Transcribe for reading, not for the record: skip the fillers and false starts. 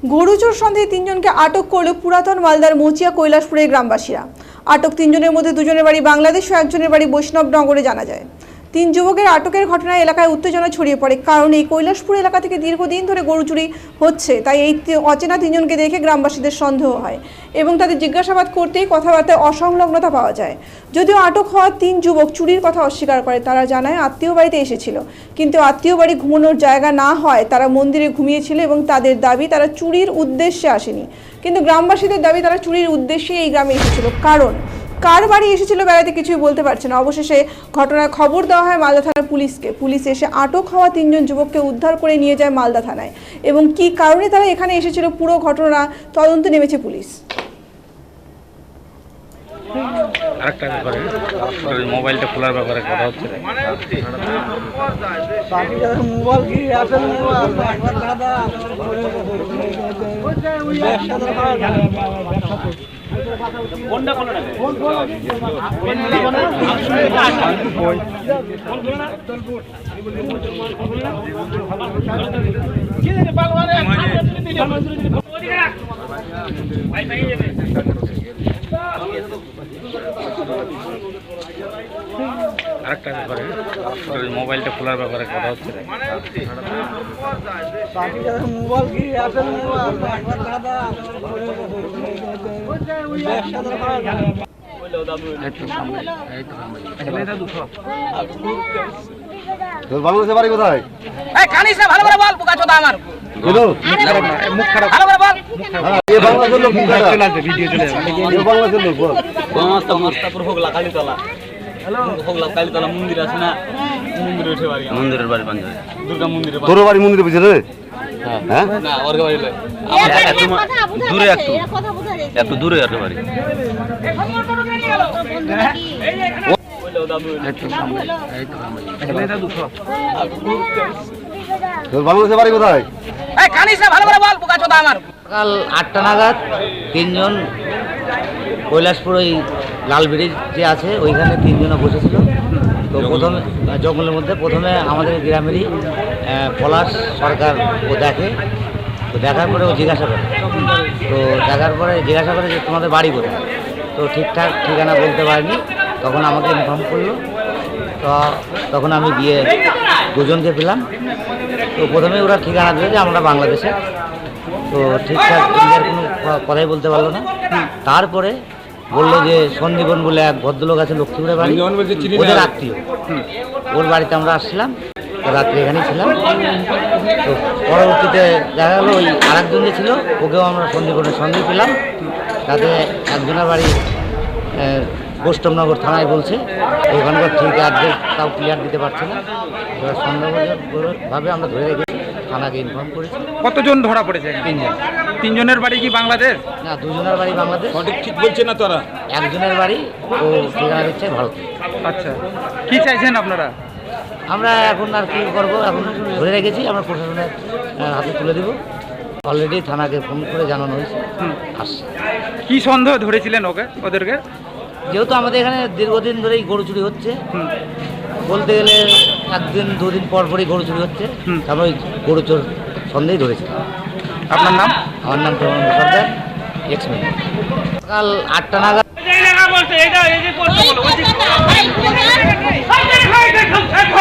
গরু চোর সন্দেহে তিনজনকে আটক করল পুরাতন মালদার মুচিয়া কৈলাসপুরের গ্রামবাসীরা। আটক তিনজনের মধ্যে দুজনের বাড়ি বাংলাদেশ ও একজনের বাড়ি বৈষ্ণবনগরে জানা যায়। তিন যুবকের আটকের ঘটনায় এলাকায় উত্তেজনা ছড়িয়ে পড়ে, কারণ এই কৈলাসপুর এলাকা থেকে দীর্ঘদিন ধরে গরু চুরি হচ্ছে। তাই এই অচেনা তিনজনকে দেখে গ্রামবাসীদের সন্দেহ হয় এবং তাদের জিজ্ঞাসাবাদ করতেই কথাবার্তায় অসংলগ্নতা পাওয়া যায়। যদিও আটক হওয়া তিন যুবক চুরির কথা অস্বীকার করে। তারা জানায় আত্মীয় বাড়িতে এসেছিল, কিন্তু আত্মীয় বাড়ি ঘুমানোর জায়গা না হয় তারা মন্দিরে ঘুমিয়েছিল এবং তাদের দাবি তারা চুরির উদ্দেশ্যে আসেনি। কিন্তু গ্রামবাসীদের দাবি তারা চুরির উদ্দেশ্যে এই গ্রামে এসেছিল, কারণ কার বাড়ি এসেছিল বেড়াতে কিছুই বলতে পারছে না। অবশেষে ঘটনার খবর দেওয়া হয় মালদা থানার পুলিশকে। পুলিশ এসে আটক হওয়া তিনজন যুবককে উদ্ধার করে নিয়ে যায় মালদা থানায় এবং কী কারণে তারা এখানে এসেছিল পুরো ঘটনা তদন্তে নেমেছে পুলিশ। আরেকটা ব্যাপারে মোবাইলটা খোলার ব্যাপারে কথা হচ্ছে। আরেকটা ব্যাপারে মোবাইলটা খোলার ব্যাপারে কথা হচ্ছে। বাংলাদেশে বাড়ি কোথায়? ভালো করে বল, পোকা চোদা আমার মুখ খারাপ। ভালো করে বল। বাংলাদেশের লোক ভিডিও চলে যাবে। বাংলাদেশের লোক বল। মস্তাপুর হোগলা কালীতলা, হোগলা কালীতলা মন্দির আছে না, মন্দিরে উঠে বাড়ি। মন্দিরের বাড়ি পাঞ্জাবে দুর্গা মন্দিরে। তোর বাড়ি মন্দিরে বুঝে রে? হ্যাঁ না, ওর বাড়ি লয়। দূরে একটু দূরে আর বাড়ি। তোর বাংলাদেশে বাড়ি কোথায়? ভালো করে বল, পোকা চোদা আমার। সকাল 8টা নাগাদ তিনজন কৈলাসপুর ওই লাল ব্রিজ যে আছে ওইখানে তিনজনে বসেছিল। তো প্রথমে জঙ্গলের মধ্যে প্রথমে আমাদের গ্রামেরই পলাশ সরকার ও দেখে। তো দেখার পরে ও জিজ্ঞাসা করে, তো দেখার পরে জিজ্ঞাসা করে যে তোমাদের বাড়ি কোথায়। তো ঠিকঠাক ঠিকানা বলতে পারিনি, তখন আমাকে ইনফর্ম করলো। তো তখন আমি গিয়ে দুজনকে পেলাম। তো প্রথমে ওরা ঠিকানা দিল যে আমরা বাংলাদেশে। তো ঠিকঠাক ইন্ডিয়ার কোনো কথাই বলতে পারলো না। তারপরে বললো যে সন্দীপন বলে এক ভদ্রলোক আছে লক্ষ্মীপুরের বাড়ি, ওদের আত্মীয়, ওর বাড়িতে আমরা আসছিলাম। রাত্রে এখানেই ছিলাম। তো পরবর্তীতে দেখা গেলো ওই আরেকজন যে ছিল ওকেও আমরা সন্দীপনের সঙ্গে পেলাম। তাতে একজনের বাড়ি বৈষ্ণবনগর থানায় বলছে, ওখানকার ঠিক অ্যাড্রেস তাও ক্লিয়ার দিতে পারছে না। এবার সন্দেহভাবে আমরা ধরে রেখেছি, থানাকে ইনফর্ম করেছি। কতজন ধরা পড়েছে? তিনজন। তিনজনের বাড়ি কি বাংলাদেশ? না, দুজনের বাড়ি বাংলাদেশ। সঠিক ঠিক বলছে না তোরা? একজনের বাড়ি ও ঠিকানা দিচ্ছে ভারত। আচ্ছা, কি চাইছেন আপনারা? আমরা এখন আর কি করবো, এখন ধরে রেখেছি, আমরা প্রশাসনের হাতে তুলে দেবো। অলরেডি থানাকে ফোন করে জানানো হয়েছে, আসছে। কি সন্দেহ ধরেছিলেন ওদেরকে? যেহেতু আমাদের এখানে দীর্ঘদিন ধরেই গরু চুরি হচ্ছে, বলতে গেলে একদিন দুদিন পর পরই গরু চুরি হচ্ছে, তারপর ওই গরু চোর সন্দেহই ধরেছে। আপনার নাম? আমার নাম প্রবন্ধ সরকার, এক্সমেন। সকাল 8টা নাগাদ একটা